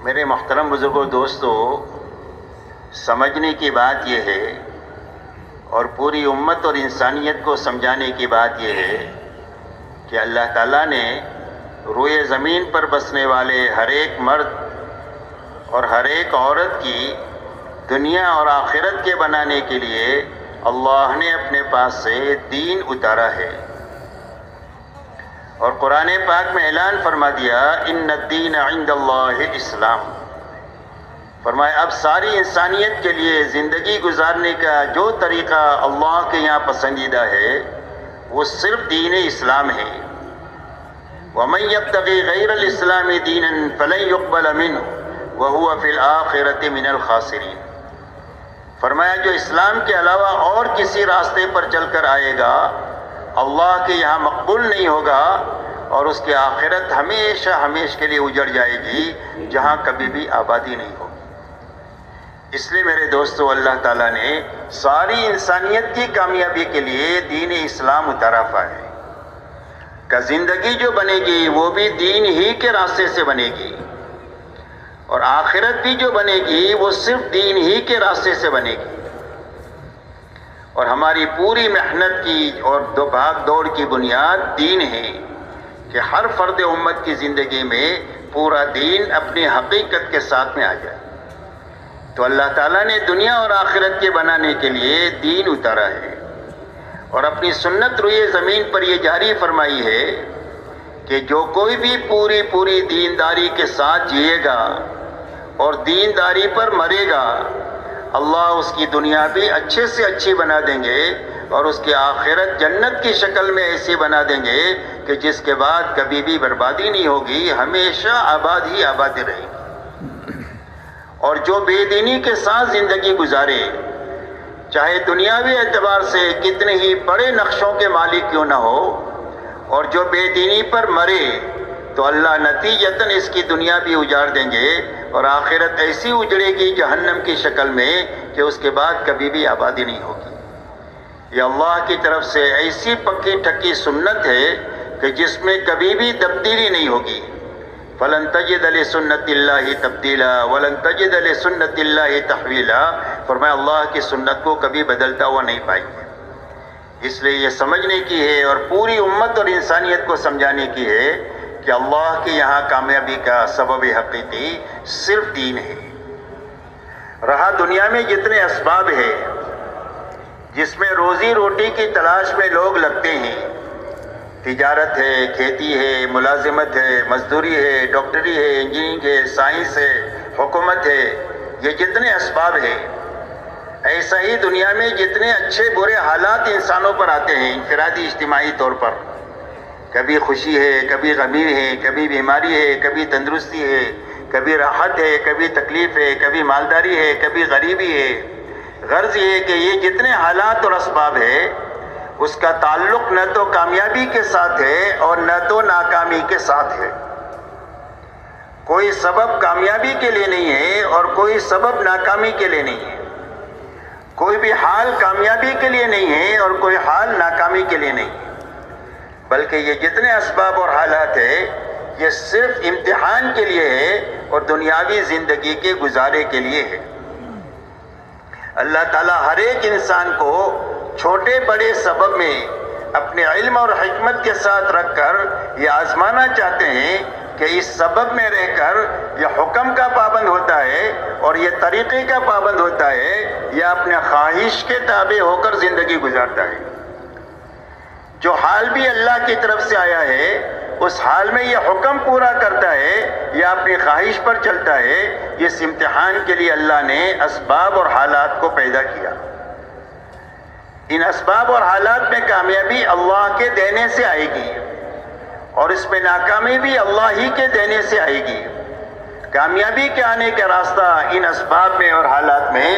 میرے محترم بزرگوں دوستو، سمجھنے کی بات یہ ہے اور پوری امت اور انسانیت کو سمجھانے کی بات یہ ہے کہ اللہ تعالیٰ نے روئے زمین پر بسنے والے ہر ایک مرد اور ہر ایک عورت کی دنیا اور آخرت کے بنانے کے لیے اللہ نے اپنے پاس سے دین اتارا ہے، اور قرآن پاک میں اعلان فرما دیا ان الدین عند اللہ اسلام۔ فرمایا اب ساری انسانیت کے لیے زندگی گزارنے کا جو طریقہ اللہ کے یہاں پسندیدہ ہے وہ صرف دین اسلام ہے۔ وَمَن يَبْتَغِي غَيْرَ الْإِسْلَامِ دِينًا فَلَن يُقْبَلَ مِنْهُ وَهُوَ فِي الْآخِرَةِ مِنَ الْخَاسِرِينَ۔ فرمایا جو اسلام کے علاوہ اور کسی راستے پر چل کر آئے گا اللہ کے یہاں مقبول نہیں ہوگا، اور اس کی آخرت ہمیشہ ہمیشہ کے لیے اجڑ جائے گی جہاں کبھی بھی آبادی نہیں ہوگی۔ اس لیے میرے دوستو، اللہ تعالیٰ نے ساری انسانیت کی کامیابی کے لیے دین اسلام اتارا ہے کہ زندگی جو بنے گی وہ بھی دین ہی کے راستے سے بنے گی، اور آخرت بھی جو بنے گی وہ صرف دین ہی کے راستے سے بنے گی۔ اور ہماری پوری محنت کی اور بھاگ دوڑ کی بنیاد دین ہے کہ ہر فرد امت کی زندگی میں پورا دین اپنی حقیقت کے ساتھ میں آ جائے۔ تو اللہ تعالیٰ نے دنیا اور آخرت کے بنانے کے لیے دین اتارا ہے، اور اپنی سنت روئے زمین پر یہ جاری فرمائی ہے کہ جو کوئی بھی پوری دینداری کے ساتھ جیے گا اور دینداری پر مرے گا، اللہ اس کی دنیا بھی اچھے سے اچھی بنا دیں گے، اور اس کی آخرت جنت کی شکل میں ایسی بنا دیں گے کہ جس کے بعد کبھی بھی بربادی نہیں ہوگی، ہمیشہ آباد ہی آباد رہے گی۔ اور جو بے دینی کے ساتھ زندگی گزارے، چاہے دنیاوی اعتبار سے کتنے ہی بڑے نقشوں کے مالک کیوں نہ ہو، اور جو بے دینی پر مرے تو اللہ نتیجتاً اس کی دنیا بھی اجاڑ دیں گے، اور آخرت ایسی اجڑے گی جہنم کی شکل میں کہ اس کے بعد کبھی بھی آبادی نہیں ہوگی۔ یہ اللہ کی طرف سے ایسی پکی ٹھکی سنت ہے کہ جس میں کبھی بھی تبدیلی نہیں ہوگی۔ فَلَن تَجِدَ لِسُنَّتِ اللَّهِ تَبْدِيلًا وَلَن تَجِدَ لِسُنَّتِ اللَّهِ تَحْوِيلًا۔ فرمایا اللہ کی سنت کو کبھی بدلتا ہوا نہیں پائیں گے۔ اس لیے یہ سمجھنے کی ہے اور پوری امت اور انسانیت کو سمجھانے کی ہے کہ اللہ کے یہاں کامیابی کا سبب حقیقی صرف دین ہے۔ رہا دنیا میں جتنے اسباب ہیں جس میں روزی روٹی کی تلاش میں لوگ لگتے ہیں، تجارت ہے، کھیتی ہے، ملازمت ہے، مزدوری ہے، ڈاکٹری ہے، انجینئرنگ ہے، سائنس ہے، حکومت ہے، یہ جتنے اسباب ہیں، ایسا ہی دنیا میں جتنے اچھے برے حالات انسانوں پر آتے ہیں انفرادی اجتماعی طور پر، کبھی خوشی ہے، کبھی غمی ہے، کبھی بیماری ہے، کبھی تندرستی ہے، کبھی راحت ہے، کبھی تکلیف ہے، کبھی مالداری ہے، کبھی غریبی ہے۔ غرض یہ ہے کہ یہ جتنے حالات اور اسباب ہے اس کا تعلق نہ تو کامیابی کے ساتھ ہے اور نہ تو ناکامی کے ساتھ ہے۔ کوئی سبب کامیابی کے لیے نہیں ہے اور کوئی سبب ناکامی کے لیے نہیں ہے، کوئی بھی حال کامیابی کے لیے نہیں ہے اور کوئی حال ناکامی کے لیے نہیں ہے، بلکہ یہ جتنے اسباب اور حالات ہیں یہ صرف امتحان کے لیے ہے اور دنیاوی زندگی کے گزارے کے لیے ہے۔ اللہ تعالیٰ ہر ایک انسان کو چھوٹے بڑے سبب میں اپنے علم اور حکمت کے ساتھ رکھ کر یہ آزمانا چاہتے ہیں کہ اس سبب میں رہ کر یہ حکم کا پابند ہوتا ہے اور یہ طریقے کا پابند ہوتا ہے یا اپنے خواہش کے تابع ہو کر زندگی گزارتا ہے۔ جو حال بھی اللہ کی طرف سے آیا ہے اس حال میں یہ حکم پورا کرتا ہے یا اپنی خواہش پر چلتا ہے، اس امتحان کے لیے اللہ نے اسباب اور حالات کو پیدا کیا۔ ان اسباب اور حالات میں کامیابی اللہ کے دینے سے آئے گی اور اس میں ناکامی بھی اللہ ہی کے دینے سے آئے گی۔ کامیابی کے آنے کا راستہ ان اسباب میں اور حالات میں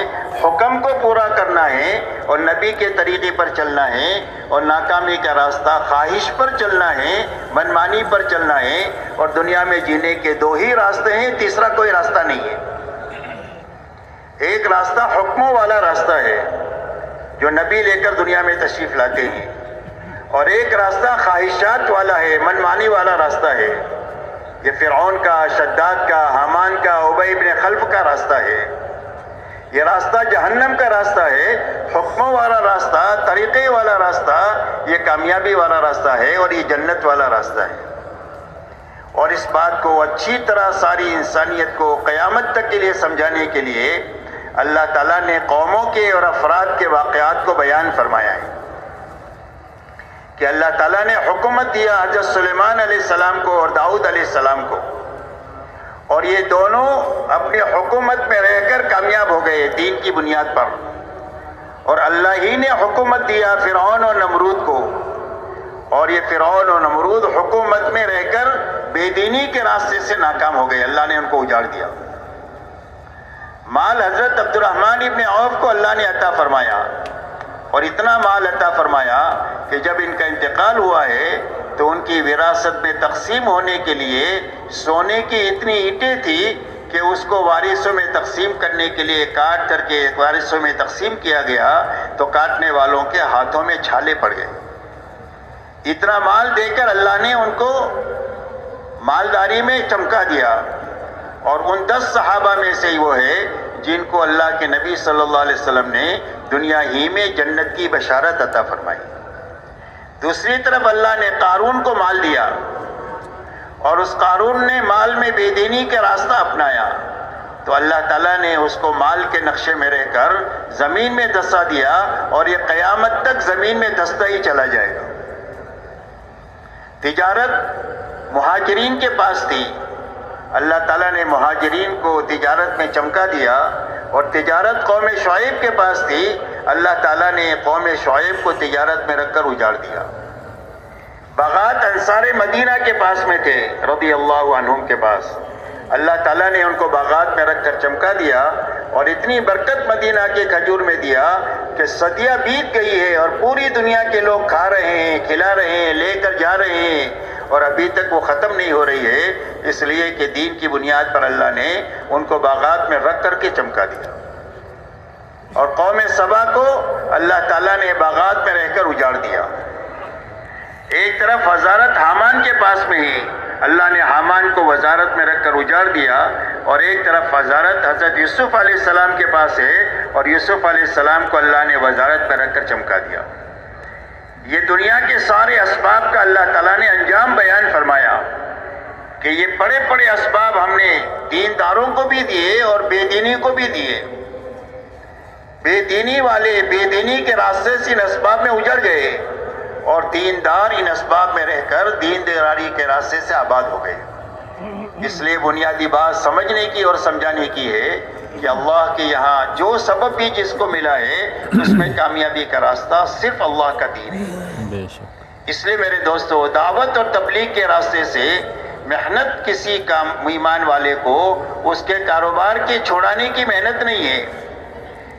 حکم کو پورا کرنا ہے اور نبی کے طریقے پر چلنا ہے، اور ناکامی کا راستہ خواہش پر چلنا ہے، منمانی پر چلنا ہے، اور دنیا میں جینے کے دو ہی راستے ہیں، تیسرا کوئی راستہ نہیں ہے۔ ایک راستہ حکموں والا راستہ ہے جو نبی لے کر دنیا میں تشریف لاتے ہیں، اور ایک راستہ خواہشات والا ہے، منمانی والا راستہ ہے۔ یہ فرعون کا، شداد کا، حامان کا، ابی کا راستہ ہے، یہ راستہ جہنم کا راستہ ہے، حکموں والا راستہ، طریقے والا راستہ، یہ کامیابی والا راستہ ہے اور یہ جنت والا راستہ ہے۔ اور اس بات کو اچھی طرح ساری انسانیت کو قیامت تک کے لیے سمجھانے کے لیے اللہ تعالیٰ نے قوموں کے اور افراد کے واقعات کو بیان فرمایا ہے کہ اللہ تعالیٰ نے حکومت دیا حضرت سلیمان علیہ السلام کو اور داؤد علیہ السلام کو، اور یہ دونوں اپنی حکومت میں رہ کر کامیاب ہو گئے دین کی بنیاد پر، اور اللہ ہی نے حکومت دیا فرعون اور نمرود کو، اور یہ فرعون اور نمرود حکومت میں رہ کر بے دینی کے راستے سے ناکام ہو گئے، اللہ نے ان کو اجاڑ دیا۔ مال حضرت عبد الرحمن ابن عوف کو اللہ نے عطا فرمایا، اور اتنا مال عطا فرمایا کہ جب ان کا انتقال ہوا ہے تو ان کی وراثت میں تقسیم ہونے کے لیے سونے کی اتنی اینٹیں تھی کہ اس کو وارثوں میں تقسیم کرنے کے لیے کاٹ کر کے وارثوں میں تقسیم کیا گیا تو کاٹنے والوں کے ہاتھوں میں چھالے پڑ گئے۔ اتنا مال دے کر اللہ نے ان کو مالداری میں چمکا دیا، اور ان 10 صحابہ میں سے ہی وہ ہے جن کو اللہ کے نبی صلی اللہ علیہ وسلم نے دنیا ہی میں جنت کی بشارت عطا فرمائی۔ دوسری طرف اللہ نے قارون کو مال دیا، اور اس قارون نے مال میں بے دینی کا راستہ اپنایا، تو اللہ تعالیٰ نے اس کو مال کے نقشے میں رہ کر زمین میں دھسا دیا، اور یہ قیامت تک زمین میں دھستا ہی چلا جائے گا۔ تجارت مہاجرین کے پاس تھی، اللہ تعالیٰ نے مہاجرین کو تجارت میں چمکا دیا، اور تجارت قوم شعیب کے پاس تھی، اللہ تعالیٰ نے قوم شعیب کو تجارت میں رکھ کر اجاڑ دیا۔ باغات انصار مدینہ کے پاس میں تھے رضی اللہ عنہم کے پاس، اللہ تعالیٰ نے ان کو باغات میں رکھ کر چمکا دیا، اور اتنی برکت مدینہ کے کھجور میں دیا کہ صدیاں بیت گئی ہے اور پوری دنیا کے لوگ کھا رہے ہیں، کھلا رہے ہیں، لے کر جا رہے ہیں، اور ابھی تک وہ ختم نہیں ہو رہی ہے، اس لیے کہ دین کی بنیاد پر اللہ نے ان کو باغات میں رکھ کر کے چمکا دیا۔ اور قوم سبا کو اللہ تعالیٰ نے باغات میں رہ کر اجاڑ دیا۔ ایک طرف وزارت حامان کے پاس میں ہی اللہ نے حامان کو وزارت میں رکھ کر اجاڑ دیا، اور ایک طرف وزارت حضرت یوسف علیہ السلام کے پاس ہے، اور یوسف علیہ السلام کو اللہ نے وزارت میں رکھ کر چمکا دیا۔ یہ دنیا کے سارے اسباب کا اللہ تعالیٰ نے انجام بیان فرمایا کہ یہ بڑے بڑے اسباب ہم نے دینداروں کو بھی دیے اور بے دینی کو بھی دیے۔ بے دینی والے بے دینی کے راستے سے ان اسباب میں اجڑ گئے، اور دیندار ان اسباب میں رہ کر دینداری کے راستے سے آباد ہو گئے۔ اس لیے بنیادی بات سمجھنے کی اور سمجھانے کی ہے کہ اللہ کے یہاں جو سبب بھی جس کو ملا ہے اس میں کامیابی کا راستہ صرف اللہ کا دین ہے۔ اس لیے میرے دوستو، دعوت اور تبلیغ کے راستے سے محنت کسی ایمان والے کو اس کے کاروبار کی چھوڑانے کی محنت نہیں ہے،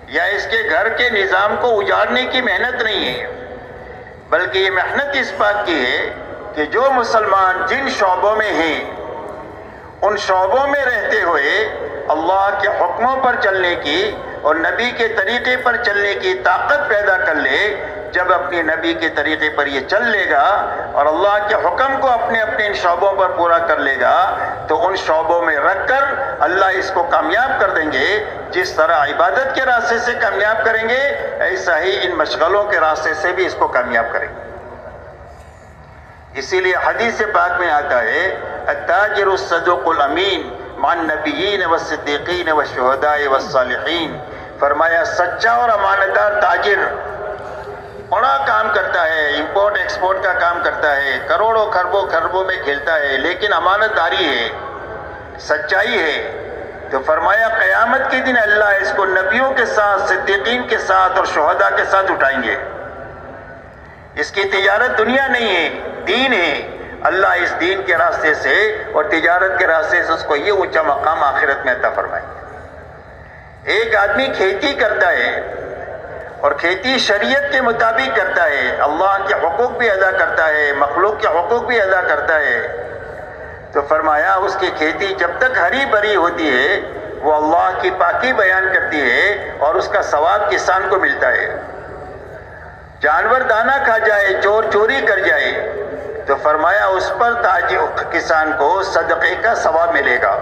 یا اس کے گھر کے نظام کو اجاڑنے کی محنت نہیں ہے، بلکہ یہ محنت اس بات کی ہے کہ جو مسلمان جن شعبوں میں ہیں ان شعبوں میں رہتے ہوئے اللہ کے حکموں پر چلنے کی اور نبی کے طریقے پر چلنے کی طاقت پیدا کر لے، جب اپنے نبی کے طریقے پر یہ چل لے گا اور اللہ کے حکم کو اپنے اپنے ان شعبوں پر پورا کر لے گا، تو ان شعبوں میں رکھ کر اللہ اس کو کامیاب کر دیں گے۔ جس طرح عبادت کے راستے سے کامیاب کریں گے، ایسا ہی ان مشغلوں کے راستے سے بھی اس کو کامیاب کریں گے۔ اسی لیے حدیث پاک میں آتا ہے التاجر الصدوق الامین مع النبیین والصدیقین والشہداء والصالحین، فرمایا سچا اور امانتدار تاجر بڑا کام کرتا ہے، امپورٹ ایکسپورٹ کا کام کرتا ہے، کروڑوں خربوں میں کھیلتا ہے، لیکن امانت داری ہے، سچائی ہے، تو فرمایا قیامت کے دن اللہ اس کو نبیوں کے ساتھ، صدیقین کے ساتھ اور شہداء کے ساتھ اٹھائیں گے۔ اس کی تجارت دنیا نہیں ہے، دین ہے۔ اللہ اس دین کے راستے سے اور تجارت کے راستے سے اس کو یہ اونچا مقام آخرت میں عطا فرمائیں گے۔ ایک آدمی کھیتی کرتا ہے اور کھیتی شریعت کے مطابق کرتا ہے، اللہ کے حقوق بھی ادا کرتا ہے، مخلوق کے حقوق بھی ادا کرتا ہے، تو فرمایا اس کی کھیتی جب تک ہری بھری ہوتی ہے وہ اللہ کی پاکی بیان کرتی ہے اور اس کا ثواب کسان کو ملتا ہے۔ جانور دانہ کھا جائے، چور چوری کر جائے، تو فرمایا اس پر تاجر کسان کو صدقے کا ثواب ملے گا۔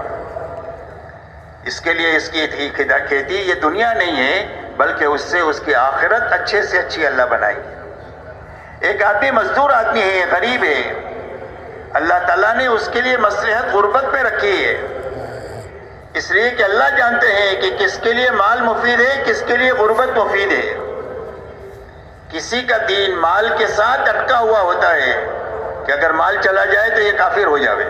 اس کے لیے اس کی کھیتی یہ دنیا نہیں ہے، بلکہ اس سے اس کی آخرت اچھے سے اچھی اللہ بنائے گی۔ ایک آدمی مزدور آدمی ہے، غریب ہے، اللہ تعالیٰ نے اس کے لیے مصلحت غربت میں رکھی ہے، اس لیے کہ اللہ جانتے ہیں کہ کس کے لیے مال مفید ہے، کس کے لیے غربت مفید ہے۔ کسی کا دین مال کے ساتھ اٹکا ہوا ہوتا ہے کہ اگر مال چلا جائے تو یہ کافر ہو جاوے،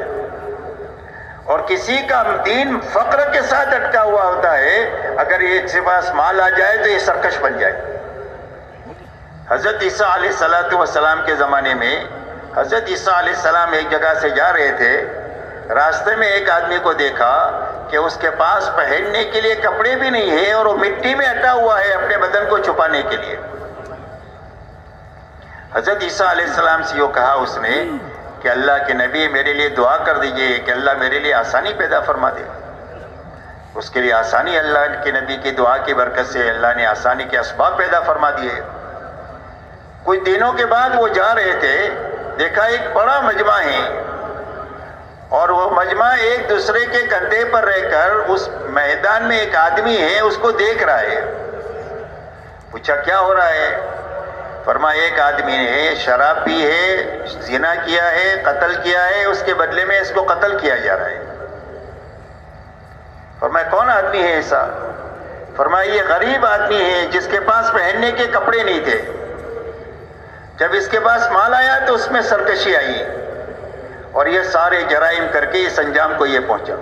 اور کسی کا دین فقر کے ساتھ اٹکا ہوا ہوتا ہے، اگر یہ کے پاس مال آ جائے تو یہ سرکش بن جائے۔ حضرت عیسیٰ علیہ السلام کے زمانے میں حضرت عیسیٰ علیہ السلام ایک جگہ سے جا رہے تھے، راستے میں ایک آدمی کو دیکھا کہ اس کے پاس پہننے کے لیے کپڑے بھی نہیں ہے اور وہ مٹی میں اٹا ہوا ہے اپنے بدن کو چھپانے کے لیے۔ حضرت عیسیٰ علیہ السلام سے یہ کہا اس نے کہ اللہ کے نبی میرے لیے دعا کر دیجئے کہ اللہ میرے لیے آسانی پیدا فرما دے۔ اس کے لیے آسانی، اللہ کے نبی کی دعا کی برکت سے اللہ نے آسانی کے اسباب پیدا فرما دیے۔ کچھ دنوں کے بعد وہ جا رہے تھے، دیکھا ایک بڑا مجمع ہے، اور وہ مجمع ایک دوسرے کے کندھے پر رہ کر اس میدان میں ایک آدمی ہے اس کو دیکھ رہا ہے۔ پوچھا کیا ہو رہا ہے؟ فرمایا ایک آدمی نے شراب پی ہے، زنا کیا ہے، قتل کیا ہے، اس کے بدلے میں اس کو قتل کیا جا رہا ہے۔ فرمایا کون آدمی ہے ایسا؟ فرمایا یہ غریب آدمی ہے جس کے پاس پہننے کے کپڑے نہیں تھے، جب اس کے پاس مال آیا تو اس میں سرکشی آئی، اور یہ سارے جرائم کر کے اس انجام کو یہ پہنچا۔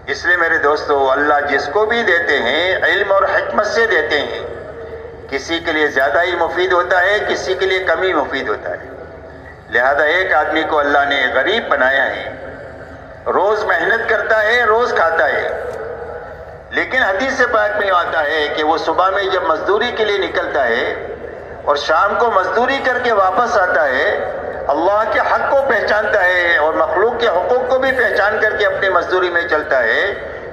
اس لیے میرے دوستو، اللہ جس کو بھی دیتے ہیں علم اور حکمت سے دیتے ہیں، کسی کے لیے زیادہ ہی مفید ہوتا ہے، کسی کے لیے کم ہی مفید ہوتا ہے۔ لہذا ایک آدمی کو اللہ نے غریب بنایا ہے، روز محنت کرتا ہے، روز کھاتا ہے، لیکن حدیث پاک میں آتا ہے کہ وہ صبح میں جب مزدوری کے لیے نکلتا ہے اور شام کو مزدوری کر کے واپس آتا ہے، اللہ کے حق کو پہچانتا ہے اور مخلوق کے حقوق کو بھی پہچان کر کے اپنی مزدوری میں چلتا ہے،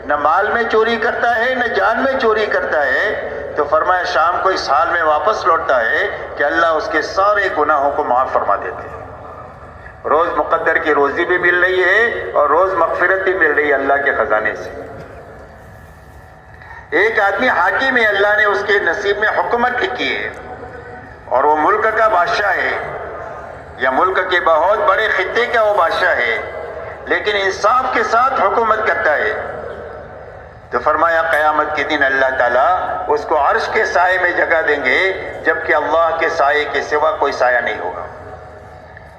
نہ مال میں چوری کرتا ہے نہ جان میں چوری کرتا ہے، تو فرمایا شام کو اس حال میں واپس لوٹتا ہے کہ اللہ اس کے سارے گناہوں کو معاف فرما دیتے ہیں۔ روز مقدر کی روزی بھی مل رہی ہے اور روز مغفرت بھی مل رہی ہے اللہ کے خزانے سے۔ ایک آدمی حاکم ہے، اللہ نے اس کے نصیب میں حکومت لکھی ہے اور وہ ملک کا بادشاہ ہے یا ملک کے بہت بڑے خطے کا وہ بادشاہ ہے، لیکن انصاف کے ساتھ حکومت کرتا ہے، تو فرمایا قیامت کے دن اللہ تعالیٰ اس کو عرش کے سائے میں جگہ دیں گے، جبکہ اللہ کے سائے کے سوا کوئی سایہ نہیں ہوگا۔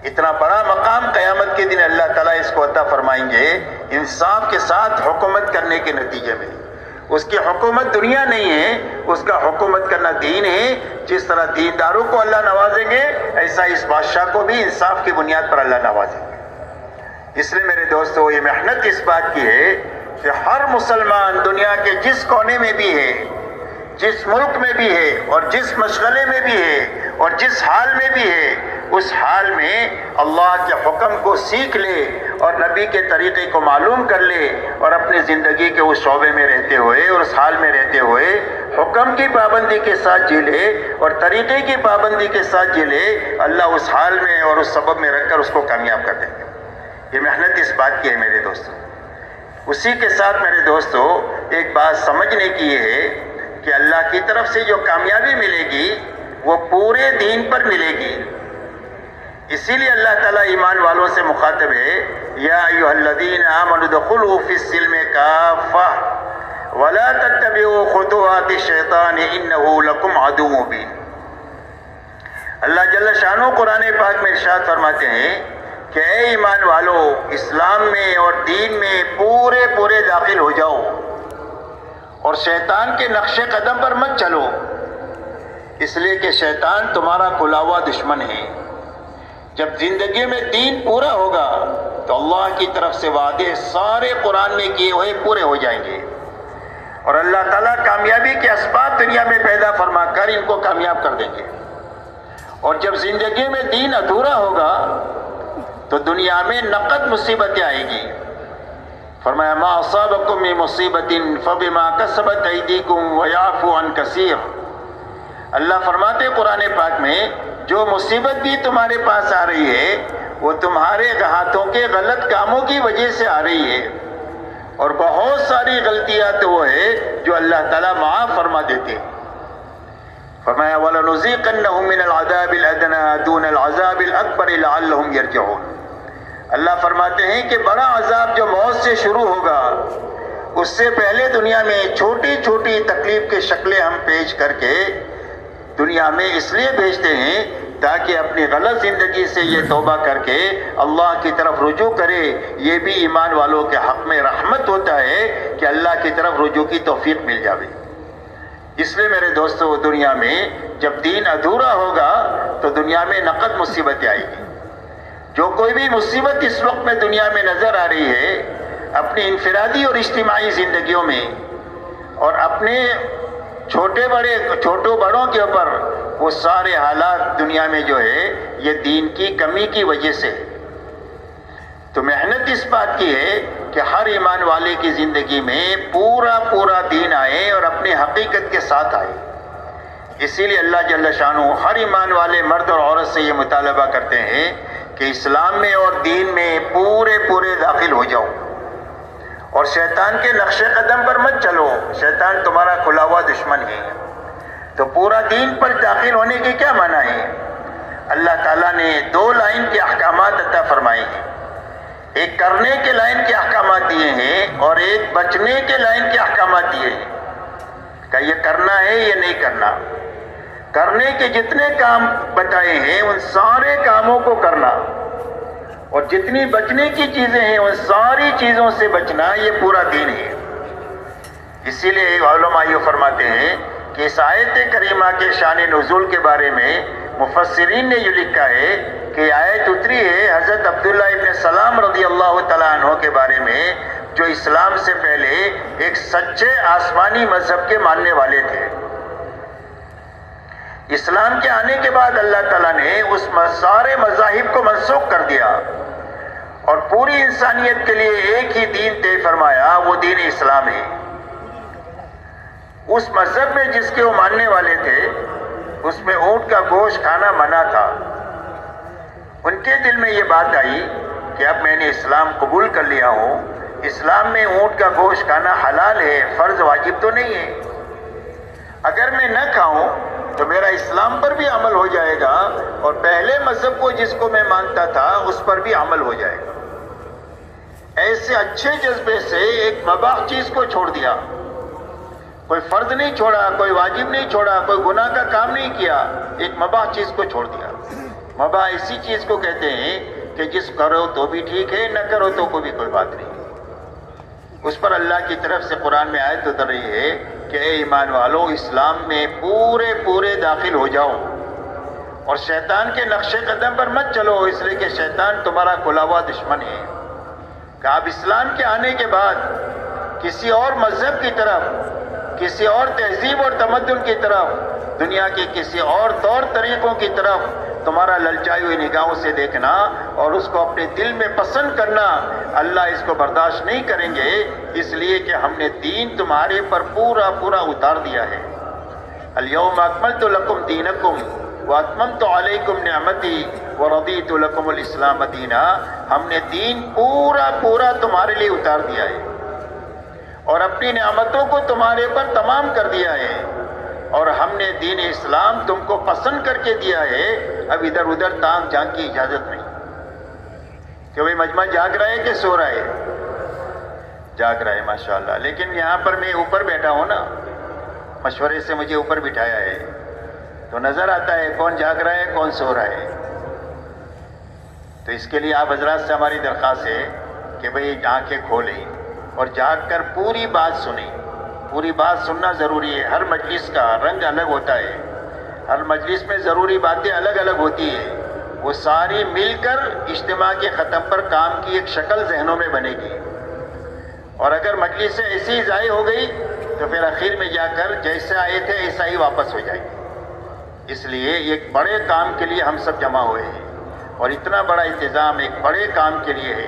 اتنا بڑا مقام قیامت کے دن اللہ تعالیٰ اس کو عطا فرمائیں گے، انصاف کے ساتھ حکومت کرنے کے نتیجے میں۔ اس کی حکومت دنیا نہیں ہے، اس کا حکومت کرنا دین ہے۔ جس طرح دینداروں کو اللہ نوازیں گے، ایسا اس بادشاہ کو بھی انصاف کی بنیاد پر اللہ نوازیں گے۔ اس لیے میرے دوستو، یہ محنت اس بات کی ہے کہ ہر مسلمان دنیا کے جس کونے میں بھی ہے، جس ملک میں بھی ہے اور جس مشغلے میں بھی ہے اور جس حال میں بھی ہے، اس حال میں اللہ کے حکم کو سیکھ لے اور نبی کے طریقے کو معلوم کر لے، اور اپنی زندگی کے اس شعبے میں رہتے ہوئے اور اس حال میں رہتے ہوئے حکم کی پابندی کے ساتھ جی لے اور طریقے کی پابندی کے ساتھ جی لے، اللہ اس حال میں اور اس سبب میں رکھ کر اس کو کامیاب کر دیں گے۔ یہ محنت اس بات کی ہے میرے دوستو۔ اسی کے ساتھ میرے دوستو، ایک بات سمجھنے کی یہ ہے کہ اللہ کی طرف سے جو کامیابی ملے گی وہ پورے دین پر ملے گی۔ اسی لیے اللہ تعالیٰ ایمان والوں سے مخاطب ہے، یا ایھا الذین آمنوا ادخلوا فی السلم کافۃ ولا تتبعوا خطوات الشیطان انہ لکم عدو مبین۔ اللہ جل شانہ قرآن پاک میں ارشاد فرماتے ہیں کہ اے ایمان والو، اسلام میں اور دین میں پورے داخل ہو جاؤ اور شیطان کے نقش قدم پر مت چلو، اس لیے کہ شیطان تمہارا کھلا ہوا دشمن ہے۔ جب زندگی میں دین پورا ہوگا تو اللہ کی طرف سے وعدے سارے قرآن میں کیے ہوئے پورے ہو جائیں گے، اور اللہ تعالیٰ کامیابی کے اسباب دنیا میں پیدا فرما کر ان کو کامیاب کر دیں گے۔ اور جب زندگی میں دین ادھورا ہوگا تو دنیا میں نقد مصیبتیں آئیں گی۔ فرمایا ما اصابکم من مصیبت فبما کسبت ایدیکم ویعفو عن کثیر۔ اللہ فرماتے قرآن پاک میں، جو مصیبت بھی تمہارے پاس آ رہی ہے وہ تمہارے ہاتھوں کے غلط کاموں کی وجہ سے آ رہی ہے، اور بہت ساری غلطیاں تو وہ ہے جو اللہ تعالیٰ معاف فرما دیتے ہیں۔ فرمایا وَلَنُذِيقَنَّهُم مِّنَ الْعَذَابِ الْأَدْنَىٰ دُونَ الْعَذَابِ الْأَكْبَرِ لَعَلَّهُمْ يَرْجِعُونَ۔ اللہ فرماتے ہیں کہ بڑا عذاب جو موت سے شروع ہوگا، اس سے پہلے دنیا میں چھوٹی چھوٹی تکلیف کی شکلیں ہم پیش کر کے دنیا میں اس لیے بھیجتے ہیں تاکہ اپنی غلط زندگی سے یہ توبہ کر کے اللہ کی طرف رجوع کرے۔ یہ بھی ایمان والوں کے حق میں رحمت ہوتا ہے کہ اللہ کی طرف رجوع کی توفیق مل جاوے۔ اس لیے میرے دوستو، دنیا میں جب دین ادھورا ہوگا تو دنیا میں نقد مصیبتیں آئیں گی۔ جو کوئی بھی مصیبت اس وقت میں دنیا میں نظر آ رہی ہے، اپنی انفرادی اور اجتماعی زندگیوں میں اور اپنے چھوٹوں بڑوں کے اوپر، وہ سارے حالات دنیا میں جو ہے یہ دین کی کمی کی وجہ سے۔ تو محنت اس بات کی ہے کہ ہر ایمان والے کی زندگی میں پورا دین آئے اور اپنی حقیقت کے ساتھ آئے۔ اسی لیے اللہ جل شانہ ہر ایمان والے مرد اور عورت سے یہ مطالبہ کرتے ہیں کہ اسلام میں اور دین میں پورے داخل ہو جاؤ، اور شیطان کے نقش قدم پر مت چلو۔ شیطان تمہارا کھلا ہوا دشمن ہے۔ تو پورا دین پر داخل ہونے کے کیا معنی ہے؟ اللہ تعالیٰ نے 2 لائن کے احکامات عطا فرمائے ہیں۔ ایک کرنے کے لائن کے احکامات دیے ہیں اور ایک بچنے کے لائن کے احکامات دیے ہیں کہ یہ کرنا ہے یہ نہیں کرنا۔ کرنے کے جتنے کام بتائے ہیں ان سارے کاموں کو کرنا، اور جتنی بچنے کی چیزیں ہیں ان ساری چیزوں سے بچنا، یہ پورا دین ہے۔ اسی لیے علماء یہ فرماتے ہیں کہ اس آیت کریمہ کے شان نزول کے بارے میں مفسرین نے یہ لکھا ہے کہ آیت اتری ہے حضرت عبداللہ ابن سلام رضی اللہ تعالیٰ عنہ کے بارے میں، جو اسلام سے پہلے ایک سچے آسمانی مذہب کے ماننے والے تھے۔ اسلام کے آنے کے بعد اللہ تعالیٰ نے اس سارے مذاہب کو منسوخ کر دیا اور پوری انسانیت کے لیے ایک ہی دین طے فرمایا، وہ دین اسلام ہے۔ اس مذہب میں جس کے وہ ماننے والے تھے، اس میں اونٹ کا گوشت کھانا منع تھا۔ ان کے دل میں یہ بات آئی کہ اب میں نے اسلام قبول کر لیا ہوں، اسلام میں اونٹ کا گوشت کھانا حلال ہے، فرض واجب تو نہیں ہے۔ اگر میں نہ کھاؤں تو میرا اسلام پر بھی عمل ہو جائے گا، اور پہلے مذہب کو جس کو میں مانتا تھا اس پر بھی عمل ہو جائے گا۔ ایسے اچھے جذبے سے ایک مباح چیز کو چھوڑ دیا، کوئی فرض نہیں چھوڑا، کوئی واجب نہیں چھوڑا، کوئی گناہ کا کام نہیں کیا، ایک مباح چیز کو چھوڑ دیا۔ مباح اسی چیز کو کہتے ہیں کہ جس کرو تو بھی ٹھیک ہے، نہ کرو تو کوئی بات نہیں۔ اس پر اللہ کی طرف سے قرآن میں آیت اتر رہی ہے کہ اے ایمان والو، اسلام میں پورے داخل ہو جاؤ، اور شیطان کے نقش قدم پر مت چلو، اس لیے کہ شیطان تمہارا کھلا ہوا دشمن ہے۔ کہ آپ اسلام کے آنے کے بعد کسی اور مذہب کی طرف، کسی اور تہذیب اور تمدن کی طرف، دنیا کے کسی اور طور طریقوں کی طرف تمہارا للچائی ہوئی نگاہوں سے دیکھنا اور اس کو اپنے دل میں پسند کرنا، اللہ اس کو برداشت نہیں کریں گے، اس لیے کہ ہم نے دین تمہارے پر پورا اتار دیا ہے۔ الیوم اکملت لکم دینکم واتممت علیکم نعمتی ورضیت لکم الاسلام دینا۔ ہم نے دین پورا تمہارے لیے اتار دیا ہے اور اپنی نعمتوں کو تمہارے پر تمام کر دیا ہے، اور ہم نے دین اسلام تم کو پسند کر کے دیا ہے۔ اب ادھر ادھر تانگ جھانک کی اجازت نہیں کہ بھئی مجمع جاگ رہا ہے کہ سو رہا ہے؟ جاگ رہا ہے ماشاءاللہ، لیکن یہاں پر میں اوپر بیٹھا ہوں نا، مشورے سے مجھے اوپر بٹھایا ہے، تو نظر آتا ہے کون جاگ رہا ہے کون سو رہا ہے۔ تو اس کے لیے آپ حضرات سے ہماری درخواست ہے کہ بھئی آنکھیں کھولیں اور جاگ کر پوری بات سنیں۔ پوری بات سننا ضروری ہے۔ ہر مجلس کا رنگ الگ ہوتا ہے، ہر مجلس میں ضروری باتیں الگ ہوتی ہیں، وہ ساری مل کر اجتماع کے ختم پر کام کی ایک شکل ذہنوں میں بنے گی، اور اگر مجلس سے ایسی ہی ضائع ہو گئی تو پھر آخر میں جا کر جیسے آئے تھے ایسا ہی واپس ہو جائے گی۔ اس لیے ایک بڑے کام کے لیے ہم سب جمع ہوئے ہیں، اور اتنا بڑا انتظام ایک بڑے کام کے لیے ہے،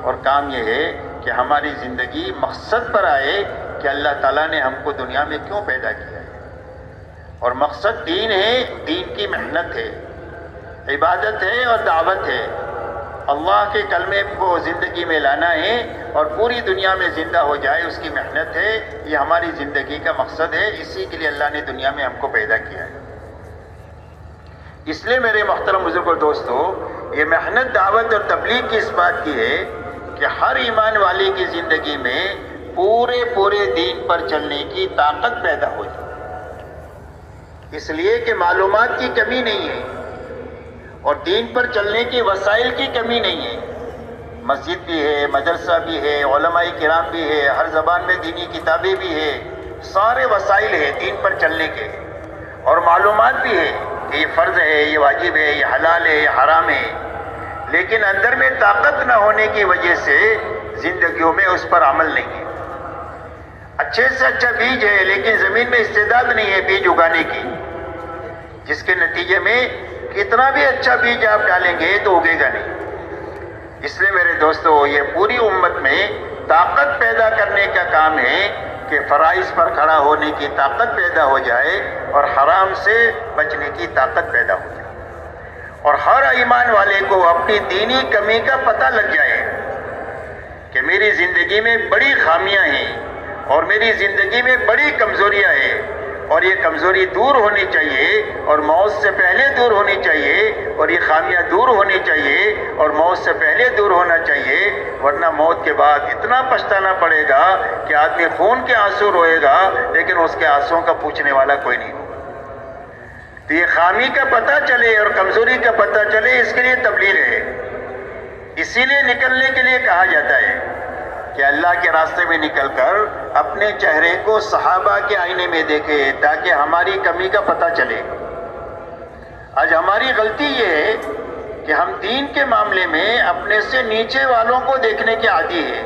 اور کام یہ ہے کہ ہماری زندگی مقصد پر آئے کہ اللہ تعالیٰ نے ہم کو دنیا میں کیوں پیدا کیا ہے، اور مقصد دین ہے، دین کی محنت ہے، عبادت ہے اور دعوت ہے۔ اللہ کے کلمے کو زندگی میں لانا ہے اور پوری دنیا میں زندہ ہو جائے، اس کی محنت ہے، یہ ہماری زندگی کا مقصد ہے، اسی کے لیے اللہ نے دنیا میں ہم کو پیدا کیا ہے۔ اس لیے میرے محترم بزرگ اور دوستو، یہ محنت دعوت اور تبلیغ کی اس بات کی ہے کہ ہر ایمان والے کی زندگی میں پورے دین پر چلنے کی طاقت پیدا ہو جائے، اس لیے کہ معلومات کی کمی نہیں ہے اور دین پر چلنے کی وسائل کی کمی نہیں ہے۔ مسجد بھی ہے، مدرسہ بھی ہے، علماء کرام بھی ہے، ہر زبان میں دینی کتابیں بھی ہے، سارے وسائل ہیں دین پر چلنے کے، اور معلومات بھی ہے کہ یہ فرض ہے، یہ واجب ہے، یہ حلال ہے، یہ حرام ہے، لیکن اندر میں طاقت نہ ہونے کی وجہ سے زندگیوں میں اس پر عمل نہیں ہے۔ اچھے سے اچھا بیج ہے لیکن زمین میں استعداد نہیں ہے بیج اگانے کی، جس کے نتیجے میں کتنا بھی اچھا بیج آپ ڈالیں گے تو اگے گا نہیں۔ اس لیے میرے دوستو، یہ پوری امت میں طاقت پیدا کرنے کا کام ہے کہ فرائض پر کھڑا ہونے کی طاقت پیدا ہو جائے اور حرام سے بچنے کی طاقت پیدا ہو جائے، اور ہر ایمان والے کو اپنی دینی کمی کا پتہ لگ جائے کہ میری زندگی میں بڑی خامیاں ہیں اور میری زندگی میں بڑی کمزوریاں ہیں، اور یہ کمزوری دور ہونی چاہیے اور موت سے پہلے دور ہونی چاہیے، اور یہ خامیاں دور ہونی چاہیے اور موت سے پہلے دور ہونا چاہیے، ورنہ موت کے بعد اتنا پچھتانا پڑے گا کہ آدمی خون کے آنسو روئے گا لیکن اس کے آنسوؤں کا پوچھنے والا کوئی نہیں ہوگا۔ تو یہ خامی کا پتہ چلے اور کمزوری کا پتہ چلے، اس کے لیے تبلیغ ہے۔ اسی لیے نکلنے کے لیے کہا جاتا ہے کہ اللہ کے راستے میں نکل کر اپنے چہرے کو صحابہ کے آئینے میں دیکھے تاکہ ہماری کمی کا پتہ چلے۔ آج ہماری غلطی یہ ہے کہ ہم دین کے معاملے میں اپنے سے نیچے والوں کو دیکھنے کے عادی ہیں،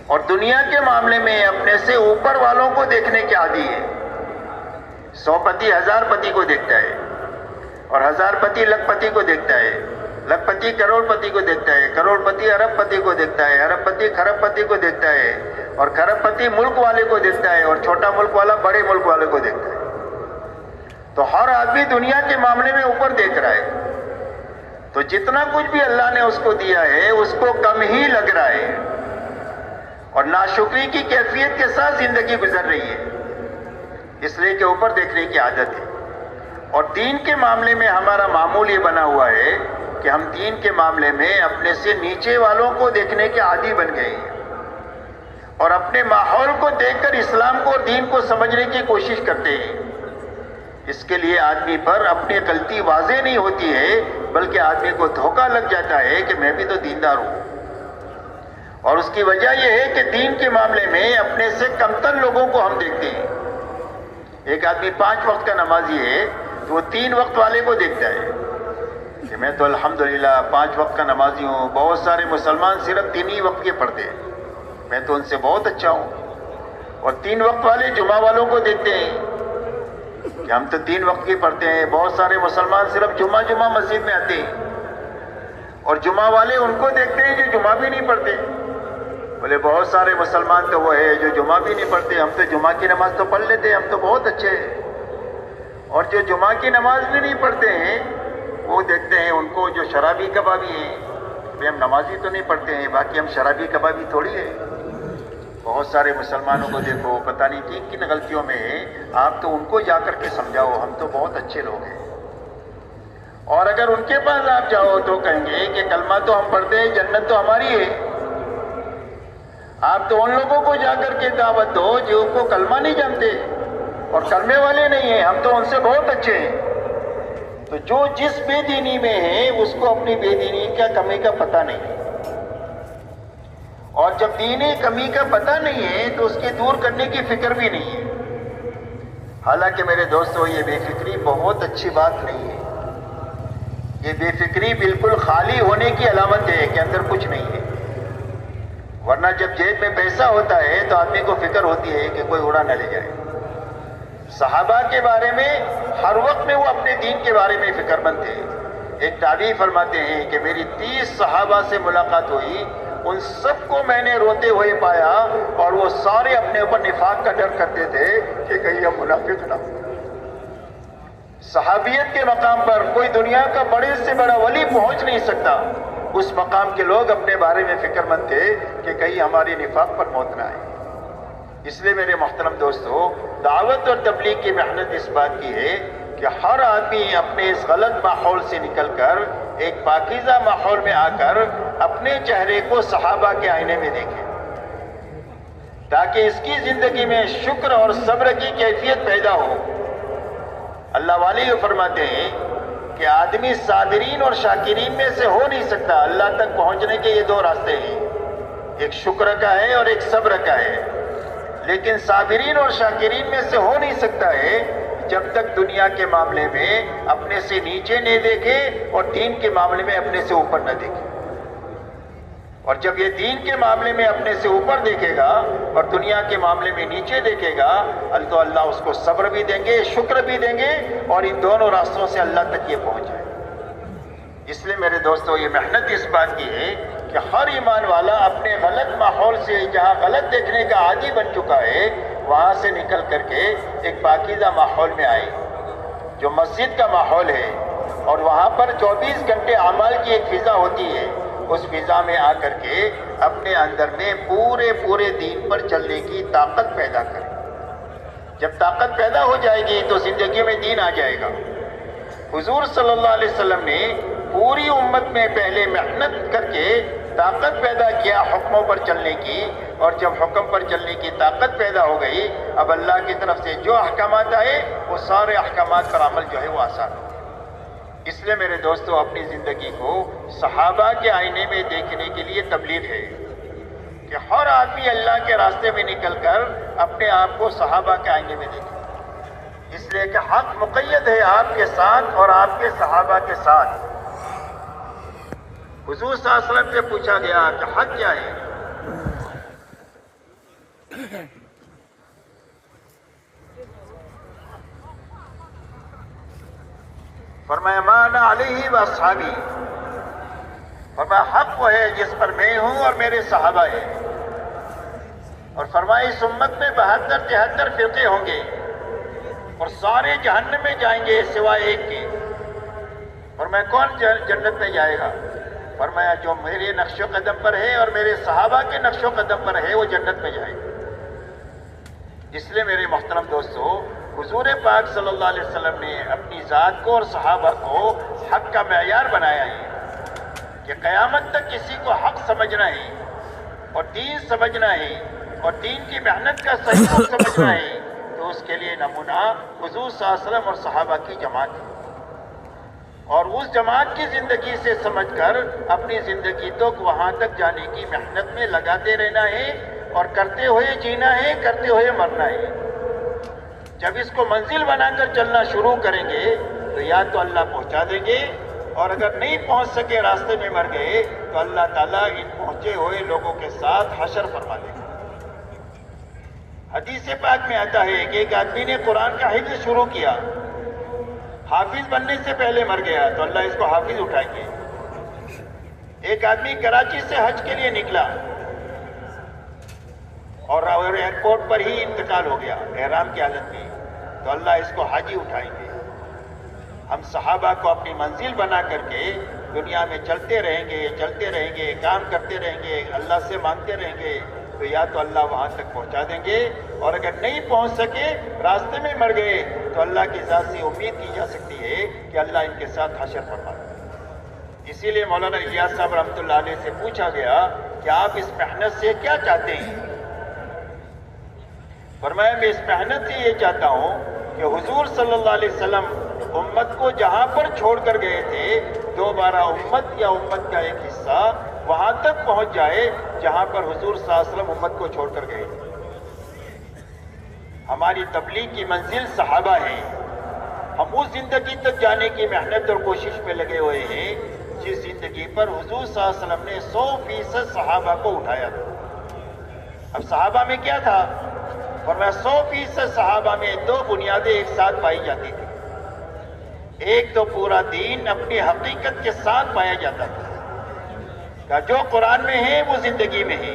اور دنیا کے معاملے میں اپنے سے اوپر والوں کو دیکھنے کے عادی ہیں۔ 100 پتی 1000 پتی کو دیکھتا ہے، اور 1000 پتی لکھ پتی کو دیکھتا ہے، لکھ پتی کروڑ پتی کو دیکھتا ہے، کروڑ پتی ارب پتی کو دیکھتا ہے، ارب پتی کھرب پتی کو دیکھتا ہے، اور کھرب پتی ملک والے کو دیکھتا ہے، اور چھوٹا ملک والا بڑے ملک والے کو دیکھتا ہے۔ تو ہر آدمی دنیا کے معاملے میں اوپر دیکھ رہا ہے، تو جتنا کچھ بھی اللہ نے اس کو دیا ہے اس کو کم ہی لگ رہا ہے، اور ناشکری کی کیفیت کے ساتھ زندگی گزر رہی ہے، اس لیے کہ اوپر دیکھنے کی عادت ہے۔ اور دین کے معاملے میں ہمارا معمول یہ بنا ہوا ہے کہ ہم دین کے معاملے میں اپنے سے نیچے والوں کو دیکھنے کے عادی بن گئے ہیں، اور اپنے ماحول کو دیکھ کر اسلام کو اور دین کو سمجھنے کی کوشش کرتے ہیں۔ اس کے لیے آدمی پر اپنی غلطی واضح نہیں ہوتی ہے، بلکہ آدمی کو دھوکہ لگ جاتا ہے کہ میں بھی تو دیندار ہوں، اور اس کی وجہ یہ ہے کہ دین کے معاملے میں اپنے سے کمتر لوگوں کو ہم دیکھتے ہیں۔ ایک آدمی 5 وقت کا نمازی ہے تو وہ 3 وقت والے کو دیکھتا ہے کہ میں تو الحمدللہ 5 وقت کا نمازی ہوں، بہت سارے مسلمان صرف 3 ہی وقت کے پڑھتے ہیں، میں تو ان سے بہت اچھا ہوں۔ اور 3 وقت والے جمعہ والوں کو دیکھتے ہیں کہ ہم تو 3 وقت کے پڑھتے ہیں، بہت سارے مسلمان صرف جمعہ مسجد میں آتے ہیں، اور جمعہ والے ان کو دیکھتے ہیں جو جمعہ بھی نہیں پڑھتے، بولے بہت سارے مسلمان تو وہ ہے جو جمعہ بھی نہیں پڑھتے، ہم تو جمعہ کی نماز تو پڑھ لیتے ہیں، ہم تو بہت اچھے ہیں۔ اور جو جمعہ کی نماز بھی نہیں پڑھتے ہیں وہ دیکھتے ہیں ان کو جو شرابی کبابی ہیں، کہ ہم نمازی تو نہیں پڑھتے ہیں باقی ہم شرابی کبابی تھوڑی ہے۔ بہت سارے مسلمانوں کو دیکھو پتہ نہیں کن کن غلطیوں میں ہیں، آپ تو ان کو جا کر کے سمجھاؤ ہم تو بہت اچھے لوگ ہیں۔ اور اگر ان کے پاس آپ جاؤ تو کہیں گے کہ کلمہ تو ہم پڑھتے ہیں، جنت تو ہماری ہے۔ آپ تو ان لوگوں کو جا کر کے دعوت دو جو کو کلمہ نہیں جانتے اور کلمے والے نہیں ہیں، ہم تو ان سے بہت اچھے ہیں۔ تو جو جس بے دینی میں ہے اس کو اپنی بے دینی کا کمی کا پتہ نہیں ہے، اور جب دینی کمی کا پتہ نہیں ہے تو اس کی دور کرنے کی فکر بھی نہیں ہے۔ حالانکہ میرے دوستو یہ بے فکری بہت اچھی بات نہیں ہے، یہ بے فکری بالکل خالی ہونے کی علامت ہے کہ اندر کچھ نہیں ہے، ورنہ جب جیب میں پیسہ ہوتا ہے تو آدمی کو فکر ہوتی ہے کہ کوئی اڑا نہ لے جائے۔ صحابہ کے بارے میں ہر وقت میں وہ اپنے دین کے بارے میں فکر مند تھے۔ ایک تابعی فرماتے ہیں کہ میری 30 صحابہ سے ملاقات ہوئی، ان سب کو میں نے روتے ہوئے پایا اور وہ سارے اپنے اوپر نفاق کا ڈر کرتے تھے کہ کہیں ہم منافق نہ ہوں۔ صحابیت کے مقام پر کوئی دنیا کا بڑے سے بڑا ولی پہنچ نہیں سکتا اس مقام کے لوگ اپنے بارے میں فکر مند تھے کہ کہیں ہماری نفاق پر موت نہ آئے۔ اس لیے میرے محترم دوستو، دعوت اور تبلیغ کی محنت اس بات کی ہے کہ ہر آدمی اپنے اس غلط ماحول سے نکل کر ایک پاکیزہ ماحول میں آ کر اپنے چہرے کو صحابہ کے آئینے میں دیکھے، تاکہ اس کی زندگی میں شکر اور صبر کی کیفیت پیدا ہو۔ اللہ والے یہ فرماتے ہیں کہ آدمی صابرین اور شاکرین میں سے ہو نہیں سکتا۔ اللہ تک پہنچنے کے یہ دو راستے ہیں، ایک شکر کا ہے اور ایک صبر کا ہے، لیکن صابرین اور شاکرین میں سے ہو نہیں سکتا ہے جب تک دنیا کے معاملے میں اپنے سے نیچے نہیں دیکھے اور دین کے معاملے میں اپنے سے اوپر نہ دیکھے۔ اور جب یہ دین کے معاملے میں اپنے سے اوپر دیکھے گا اور دنیا کے معاملے میں نیچے دیکھے گا تو اللہ اس کو صبر بھی دیں گے، شکر بھی دیں گے، اور ان دونوں راستوں سے اللہ تک یہ پہنچ جائے۔ اس لیے میرے دوستو، یہ محنت اس بات کی ہے کہ ہر ایمان والا اپنے غلط ماحول سے، جہاں غلط دیکھنے کا عادی بن چکا ہے، وہاں سے نکل کر کے ایک پاکیزہ ماحول میں آئے جو مسجد کا ماحول ہے، اور وہاں پر 24 گھنٹے اعمال کی ایک فضا ہوتی ہے۔ اس فضا میں آ کر کے اپنے اندر میں پورے دین پر چلنے کی طاقت پیدا کرے۔ جب طاقت پیدا ہو جائے گی تو زندگی میں دین آ جائے گا۔ حضور صلی اللہ علیہ وسلم نے پوری امت میں پہلے محنت کر کے طاقت پیدا کیا حکموں پر چلنے کی، اور جب حکم پر چلنے کی طاقت پیدا ہو گئی، اب اللہ کی طرف سے جو احکامات آئے وہ سارے احکامات پر عمل جو ہے وہ آسان ہو۔ اس لیے میرے دوستو، اپنی زندگی کو صحابہ کے آئینے میں دیکھنے کے لیے تبلیغ ہے کہ ہر آدمی اللہ کے راستے میں نکل کر اپنے آپ کو صحابہ کے آئینے میں دیکھے، اس لیے کہ حق مقید ہے آپ کے ساتھ اور آپ کے صحابہ کے ساتھ۔ حضور صلی اللہ علیہ وسلم سے پوچھا گیا کہ حق کیا ہے؟ فرمایا ما انا علیہ و اصحابی، فرمایا حق وہ ہے جس پر میں ہوں اور میرے صحابہ ہیں، اور فرمایا اس امت میں 72-73 فرقے ہوں گے اور سارے جہنم میں جائیں گے سوائے ایک کے۔ فرمایا کون جنت میں جائے گا؟ فرمایا جو میرے نقش و قدم پر ہے اور میرے صحابہ کے نقش و قدم پر ہے وہ جنت میں جائے گا۔ اس لیے میرے محترم دوستو، حضور پاک صلی اللہ علیہ وسلم نے اپنی ذات کو اور صحابہ کو حق کا معیار بنایا ہے کہ قیامت تک کسی کو حق سمجھنا ہے اور دین سمجھنا ہے اور دین کی محنت کا صحیح سمجھنا ہے، تو اس کے لیے نمونہ حضور صلی اللہ علیہ وسلم اور صحابہ کی جماعت ہے، اور اس جماعت کی زندگی سے سمجھ کر اپنی زندگی تک وہاں تک جانے کی محنت میں لگاتے رہنا ہے، اور کرتے ہوئے جینا ہے، کرتے ہوئے مرنا ہے۔ جب اس کو منزل بنا کر چلنا شروع کریں گے تو یا تو اللہ پہنچا دیں گے، اور اگر نہیں پہنچ سکے راستے میں مر گئے تو اللہ تعالیٰ ان پہنچے ہوئے لوگوں کے ساتھ حشر فرما دے گا۔ حدیث پاک میں آتا ہے کہ ایک آدمی نے قرآن کا حفظ شروع کیا، حافظ بننے سے پہلے مر گیا تو اللہ اس کو حافظ اٹھائیں گے۔ ایک آدمی کراچی سے حج کے لیے نکلا اور ایئرپورٹ پر ہی انتقال ہو گیا احرام کی حالت میں، تو اللہ اس کو حاجی اٹھائیں گے۔ ہم صحابہ کو اپنی منزل بنا کر کے دنیا میں چلتے رہیں گے، کام کرتے رہیں گے، اللہ سے مانگتے رہیں گے، تو یا تو اللہ وہاں تک پہنچا دیں گے، اور اگر نہیں پہنچ سکے راستے میں مر گئے تو اللہ کی ذات سے امید کی جا سکتی ہے کہ اللہ ان کے ساتھ حشر فرما دے۔ اسی لیے مولانا الیاس صاحب رحمۃ اللہ علیہ سے پوچھا گیا کہ آپ اس محنت سے کیا چاہتے ہیں؟ فرمایا میں اس محنت سے یہ چاہتا ہوں کہ حضور صلی اللہ علیہ وسلم امت کو جہاں پر چھوڑ کر گئے تھے، دوبارہ امت یا امت کا ایک حصہ وہاں تک پہنچ جائے جہاں پر حضور صلی اللہ علیہ وسلم امت کو چھوڑ کر گئے تھے۔ ہماری تبلیغ کی منزل صحابہ ہے، ہم اس زندگی تک جانے کی محنت اور کوشش میں لگے ہوئے ہیں جس زندگی پر حضور صلی اللہ علیہ وسلم نے 100% صحابہ کو اٹھایا تھا۔ اب صحابہ میں کیا تھا؟ فرمایا 100% صحابہ میں دو بنیادیں ایک ساتھ پائی جاتی تھی۔ ایک تو پورا دین اپنی حقیقت کے ساتھ پایا جاتا تھا کہ جو قرآن میں ہے وہ زندگی میں ہے۔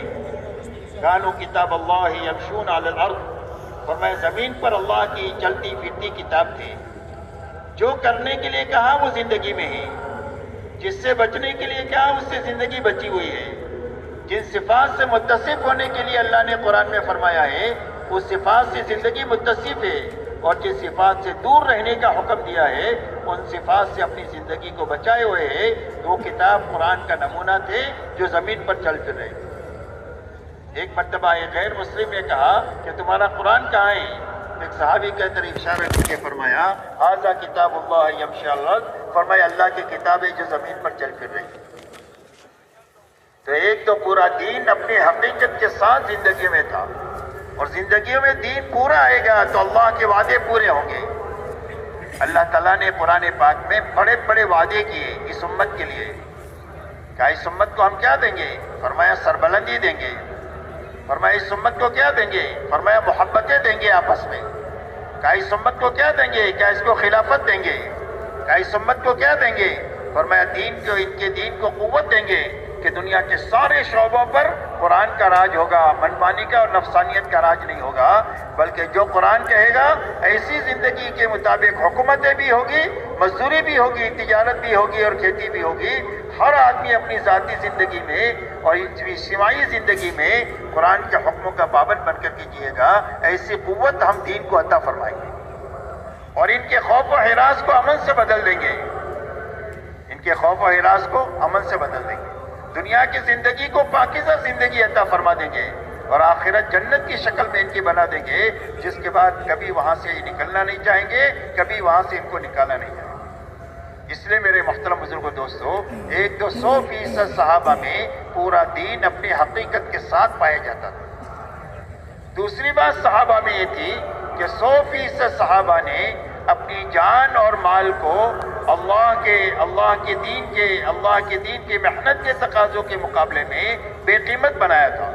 کانوا کتاب اللہ یمشون علی الارض، فرمایا زمین پر اللہ کی چلتی پھرتی کتاب تھی، جو کرنے کے لیے کہا وہ زندگی میں ہے۔ جس سے بچنے کے لیے کیا اس سے زندگی بچی ہوئی ہے. جن صفات سے متصف ہونے کے لیے اللہ نے قرآن میں فرمایا ہے اس صفات سے زندگی متصف ہے، اور جس صفات سے دور رہنے کا حکم دیا ہے ان صفات سے اپنی زندگی کو بچائے ہوئے ہے. وہ کتاب قرآن کا نمونہ تھے جو زمین پر چل پھر رہے تھے. ایک مرتبہ ایک غیر مسلم نے کہا کہ تمہارا قرآن کہاں ہے؟ ایک صحابی کی طرف اشارہ کر کے فرمایا ھذا کتاب اللہ یمشی علی الارض، فرمایا اللہ کی کتاب ہے جو زمین پر چل پھر رہی ہے. تو ایک تو پورا دین اپنی حقیقت کے ساتھ زندگی میں تھا، اور زندگیوں میں دین پورا آئے گا تو اللہ کے وعدے پورے ہوں گے. اللہ تعالیٰ نے قرآن پاک میں بڑے بڑے وعدے کیے اس امت کے لیے. کہا اس امت کو ہم کیا دیں گے؟ فرمایا سربلندی دیں گے. فرمایا اس امت کو کیا دیں گے؟ فرمایا محبتیں دیں گے آپس میں. کہا اس امت کو کیا دیں گے؟ کیا اس کو خلافت دیں گے؟ کہا اس امت کو کیا دیں گے؟ فرمایا دین کو، ان کے دین کو قوت دیں گے کہ دنیا کے سارے شعبوں پر قرآن کا راج ہوگا، منمانی کا اور نفسانیت کا راج نہیں ہوگا، بلکہ جو قرآن کہے گا ایسی زندگی کے مطابق حکومتیں بھی ہوگی، مزدوری بھی ہوگی، تجارت بھی ہوگی اور کھیتی بھی ہوگی. ہر آدمی اپنی ذاتی زندگی میں اور اجتماعی زندگی میں قرآن کے حکموں کا پابند بن کر کے جیے گا. ایسی قوت ہم دین کو عطا فرمائیں گے، اور ان کے خوف و ہراس کو امن سے بدل دیں گے. ان کے خوف و ہراس کو امن سے بدل دیں گے. دنیا کی زندگی کو پاکیزہ زندگی عطا فرما دیں گے، اور آخرت جنت کی شکل میں ان کی بنا دیں گے، جس کے بعد کبھی وہاں سے نکلنا نہیں چاہیں گے، کبھی وہاں سے ان کو نکالا نہیں جائے گا. اس لیے میرے محترم بزرگوں دوستو، ایک تو 100% صحابہ میں پورا دین اپنی حقیقت کے ساتھ پایا جاتا تھا. دوسری بات صحابہ میں یہ تھی کہ 100% صحابہ نے اپنی جان اور مال کو اللہ کے دین کی محنت کے تقاضوں کے مقابلے میں بے قیمت بنایا تھا.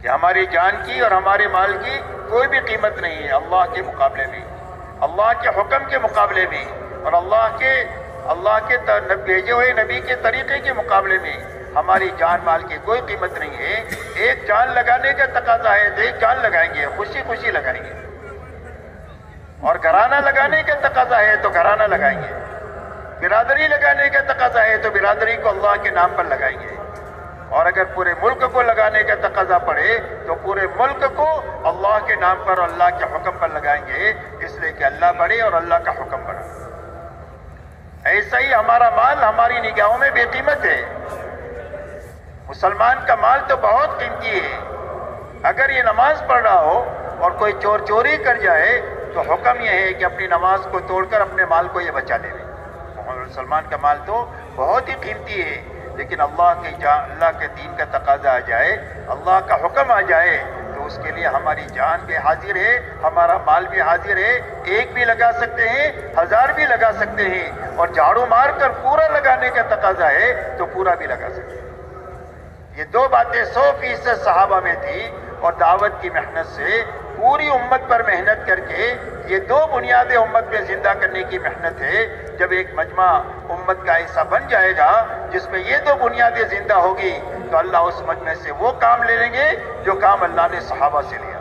کہ ہماری جان کی اور ہمارے مال کی کوئی بھی قیمت نہیں ہے اللہ کے مقابلے میں، اللہ کے حکم کے مقابلے میں، اور اللہ کے بھیجے ہوئے نبی کے طریقے کے مقابلے میں ہماری جان مال کی کوئی قیمت نہیں ہے. ایک جان لگانے کا تقاضا ہے تو ایک جان لگائیں گے، خوشی خوشی لگائیں گے. اور گھرانہ لگانے کا تقاضا ہے تو گھرانہ لگائیں گے. برادری لگانے کا تقاضا ہے تو برادری کو اللہ کے نام پر لگائیں گے. اور اگر پورے ملک کو لگانے کا تقاضا پڑے تو پورے ملک کو اللہ کے نام پر اور اللہ کے حکم پر لگائیں گے، اس لیے کہ اللہ بڑے اور اللہ کا حکم بڑا. ایسا ہی ہمارا مال ہماری نگاہوں میں بے قیمت ہے. مسلمان کا مال تو بہت قیمتی ہے. اگر یہ نماز پڑھ رہا ہو اور کوئی چوری کر جائے تو حکم یہ ہے کہ اپنی نماز کو توڑ کر اپنے مال کو یہ بچا لے. مسلمان کا مال تو بہت ہی قیمتی ہے، لیکن اللہ کے دین کا تقاضا آ جائے، اللہ کا حکم آ جائے تو اس کے لیے ہماری جان بھی حاضر ہے، ہمارا مال بھی حاضر ہے. ایک بھی لگا سکتے ہیں، 1000 بھی لگا سکتے ہیں، اور جھاڑو مار کر پورا لگانے کا تقاضا ہے تو پورا بھی لگا سکتے ہیں. یہ دو باتیں 100% صحابہ میں تھی، اور دعوت کی محنت سے پوری امت پر محنت کر کے یہ دو بنیادیں امت میں زندہ کرنے کی محنت ہے. جب ایک مجمع امت کا ایسا بن جائے گا جس میں یہ دو بنیادیں زندہ ہوگی تو اللہ اس مجمع سے وہ کام لے لیں گے جو کام اللہ نے صحابہ سے لیا.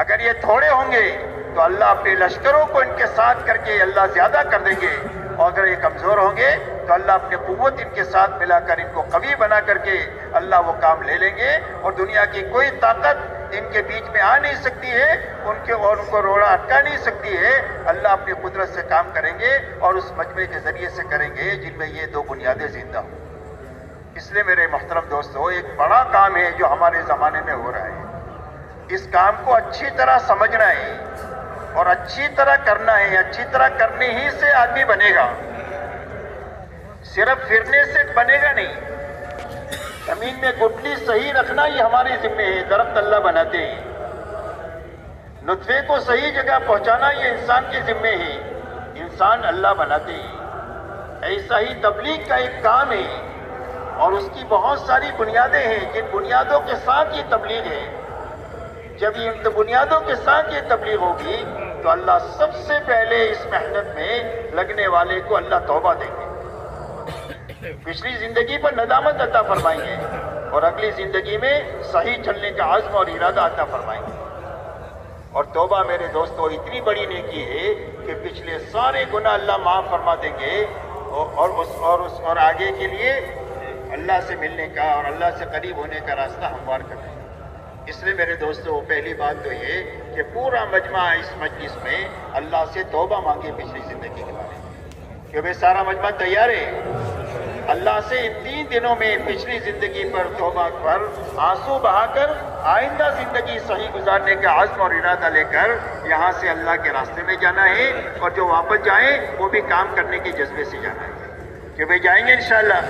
اگر یہ تھوڑے ہوں گے تو اللہ اپنے لشکروں کو ان کے ساتھ کر کے اللہ زیادہ کر دیں گے، اور اگر یہ کمزور ہوں گے تو اللہ اپنے قوت ان کے ساتھ ملا کر ان کو قوی بنا کر کے اللہ وہ کام لے لیں گے، اور دنیا کی کوئی طاقت ان کے بیچ میں آ نہیں سکتی ہے، ان کو روڑا اٹکا نہیں سکتی ہے. اللہ اپنی قدرت سے کام کریں گے اور اس مجمع کے ذریعے سے کریں گے جن میں یہ دو بنیادیں زندہ ہوں. اس لیے میرے محترم دوستو، ایک بڑا کام ہے جو ہمارے زمانے میں ہو رہا ہے. اس کام کو اچھی طرح سمجھنا ہے اور اچھی طرح کرنا ہے. اچھی طرح کرنے ہی سے آدمی بنے گا، صرف پھرنے سے بنے گا نہیں. زمین میں گٹلی صحیح رکھنا یہ ہمارے ذمہ ہے، درخت اللہ بناتے ہیں. نطفے کو صحیح جگہ پہنچانا یہ انسان کے ذمہ ہے، انسان اللہ بناتے ہیں. ایسا ہی تبلیغ کا ایک کام ہے، اور اس کی بہت ساری بنیادیں ہیں جن بنیادوں کے ساتھ یہ تبلیغ ہے. جب ان بنیادوں کے ساتھ یہ تبلیغ ہوگی تو اللہ سب سے پہلے اس محنت میں لگنے والے کو اللہ توبہ دیں گے، پچھلی زندگی پر ندامت عطا فرمائیں گے، اور اگلی زندگی میں صحیح چلنے کا عزم اور ارادہ عطا فرمائیں گے. اور توبہ میرے دوستو اتنی بڑی نیکی ہے کہ پچھلے سارے گناہ اللہ معاف فرما دیں گے، اور آگے کے لیے اللہ سے ملنے کا اور اللہ سے قریب ہونے کا راستہ ہموار کر دیں گے۔ اس لیے میرے دوستو پہلی بات تو یہ کہ پورا مجمع اس مجلس میں اللہ سے توبہ مانگے پچھلی زندگی کے بارے میں، کہ بھئی سارا مجمع تیار ہے اللہ سے ان 3 دنوں میں پچھلی زندگی پر توبہ پر آنسو بہا کر آئندہ زندگی صحیح گزارنے کا عزم اور ارادہ لے کر یہاں سے اللہ کے راستے میں جانا ہے، اور جو واپس جائیں وہ بھی کام کرنے کے جذبے سے جانا ہے، کہ بھئی جائیں گے انشاءاللہ۔